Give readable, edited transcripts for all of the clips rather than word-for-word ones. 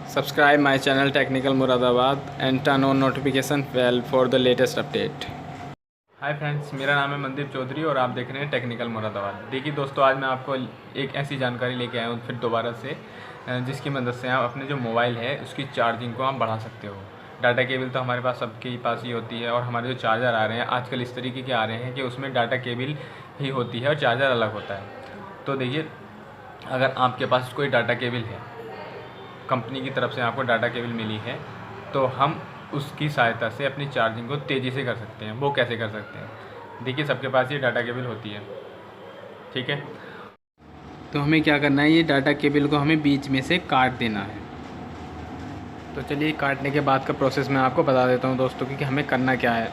Subscribe my channel Technical Muradabad and turn on notification bell for the latest update। Hi friends, मेरा नाम है मनदीप चौधरी और आप देख रहे हैं टेक्निकल मुरादाबाद। देखिए दोस्तों, आज मैं आपको एक ऐसी जानकारी लेके आया हूँ फिर दोबारा से, जिसकी मदद से आप अपने जो मोबाइल है उसकी चार्जिंग को आप बढ़ा सकते हो। डाटा केबल तो हमारे पास सबके ही पास ही होती है और हमारे जो चार्जर आ रहे हैं आजकल इस तरीके के आ रहे हैं कि उसमें डाटा केबल ही होती है और चार्जर अलग होता है। तो देखिए, अगर आपके पास कोई डाटा केबल है, कंपनी की तरफ से आपको डाटा केबल मिली है, तो हम उसकी सहायता से अपनी चार्जिंग को तेज़ी से कर सकते हैं। वो कैसे कर सकते हैं? देखिए, सबके पास ये डाटा केबल होती है, ठीक है। तो हमें क्या करना है, ये डाटा केबल को हमें बीच में से काट देना है। तो चलिए, काटने के बाद का प्रोसेस मैं आपको बता देता हूँ दोस्तों कि हमें करना क्या है।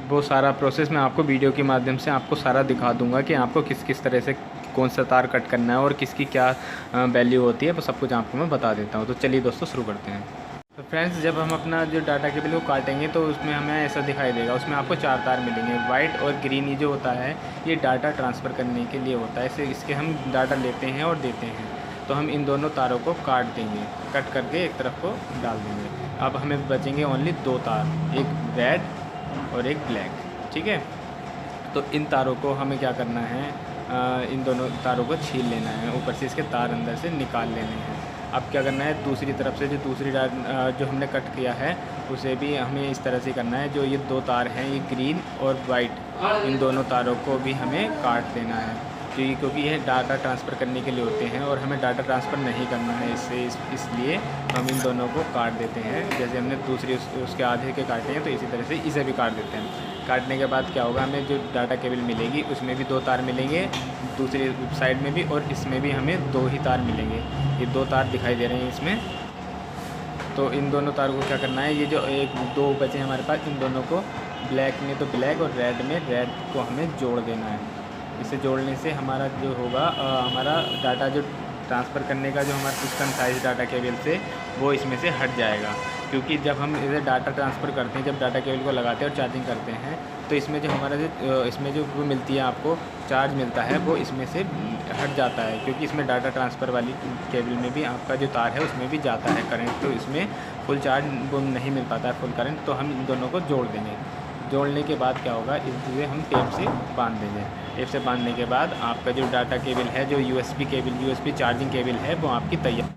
वो सारा प्रोसेस मैं आपको वीडियो के माध्यम से आपको सारा दिखा दूँगा कि आपको किस किस तरह से कौन सा तार कट करना है और किसकी क्या वैल्यू होती है, वो सब कुछ आपको मैं बता देता हूँ। तो चलिए दोस्तों, शुरू करते हैं। तो फ्रेंड्स, जब हम अपना जो डाटा केबल को काटेंगे तो उसमें हमें ऐसा दिखाई देगा। उसमें आपको 4 तार मिलेंगे। वाइट और ग्रीन ये जो होता है, ये डाटा ट्रांसफ़र करने के लिए होता है। इसके हम डाटा लेते हैं और देते हैं। तो हम इन दोनों तारों को काट देंगे, कट करके एक तरफ को डाल देंगे। अब हमें बचेंगे ओनली 2 तार, एक रेड और एक ब्लैक, ठीक है। तो इन तारों को हमें क्या करना है, इन दोनों तारों को छील लेना है, ऊपर से इसके तार अंदर से निकाल लेने हैं। अब क्या करना है, दूसरी तरफ से जो दूसरी जो हमने कट किया है उसे भी हमें इस तरह से करना है। जो ये 2 तार हैं, ये ग्रीन और वाइट, इन दोनों तारों को भी हमें काट देना है, क्योंकि ये डाटा ट्रांसफ़र करने के लिए होते हैं और हमें डाटा ट्रांसफ़र नहीं करना है इसलिए हम इन दोनों को काट देते हैं। जैसे हमने दूसरी उसके आधे के काटे हैं, तो इसी तरह से इसे भी काट देते हैं। काटने के बाद क्या होगा, हमें जो डाटा केबल मिलेगी उसमें भी 2 तार मिलेंगे, दूसरी साइड में भी, और इसमें भी हमें 2 ही तार मिलेंगे। ये 2 तार दिखाई दे रहे हैं इसमें। तो इन दोनों तार को क्या करना है, ये जो 1-2 बचे हैं हमारे पास, इन दोनों को ब्लैक में तो ब्लैक और रेड में रेड को हमें जोड़ देना है। इसे जोड़ने से हमारा जो होगा, हमारा डाटा जो ट्रांसफ़र करने का जो हमारा सिस्टम था इस डाटा केबल से, वो इसमें से हट जाएगा। क्योंकि जब हम इसे डाटा ट्रांसफ़र करते हैं, जब डाटा केबल को लगाते हैं और चार्जिंग करते हैं, तो इसमें जो हमारा इसमें जो वो मिलती है, आपको चार्ज मिलता है, वो इसमें से हट जाता है। क्योंकि इसमें डाटा ट्रांसफ़र वाली केबल में भी आपका जो तार है उसमें भी जाता है करंट, तो इसमें फुल चार्ज वो नहीं मिल पाता है, फुल करंट। तो हम इन दोनों को जोड़ देंगे। जोड़ने के बाद क्या होगा, इसे हम टेप से बांध देंगे। टेप से बांधने के बाद आपका जो डाटा केबल है, जो यूएसबी चार्जिंग केबल है, वो आपकी तैयार।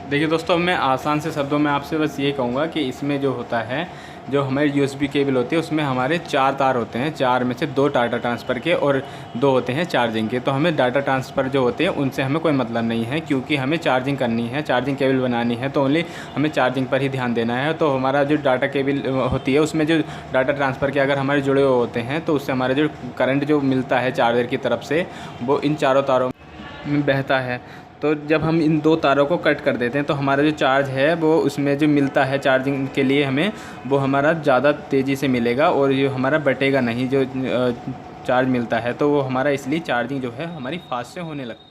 देखिए दोस्तों, मैं आसान से शब्दों में आपसे बस ये कहूँगा कि इसमें जो होता है, जो हमारी यूएसबी केबल होती है, उसमें हमारे 4 तार होते हैं। 4 में से 2 डाटा ट्रांसफ़र के और 2 होते हैं चार्जिंग के। तो हमें डाटा ट्रांसफ़र जो होते हैं उनसे हमें कोई मतलब नहीं है, क्योंकि हमें चार्जिंग करनी है, चार्जिंग केबल बनानी है, तो ओनली हमें चार्जिंग पर ही ध्यान देना है। तो हमारा जो डाटा केबल होती है, उसमें जो डाटा ट्रांसफ़र के अगर हमारे जुड़े हुए होते हैं, तो उससे हमारा जो करंट जो मिलता है चार्जर की तरफ से, वो इन 4 तारों में बहता है। तो जब हम इन 2 तारों को कट कर देते हैं, तो हमारा जो चार्ज है वो उसमें जो मिलता है चार्जिंग के लिए हमें, वो हमारा ज़्यादा तेज़ी से मिलेगा और ये हमारा बटेगा नहीं। जो चार्ज मिलता है, तो वो हमारा इसलिए चार्जिंग जो है हमारी फास्ट से होने लगती है।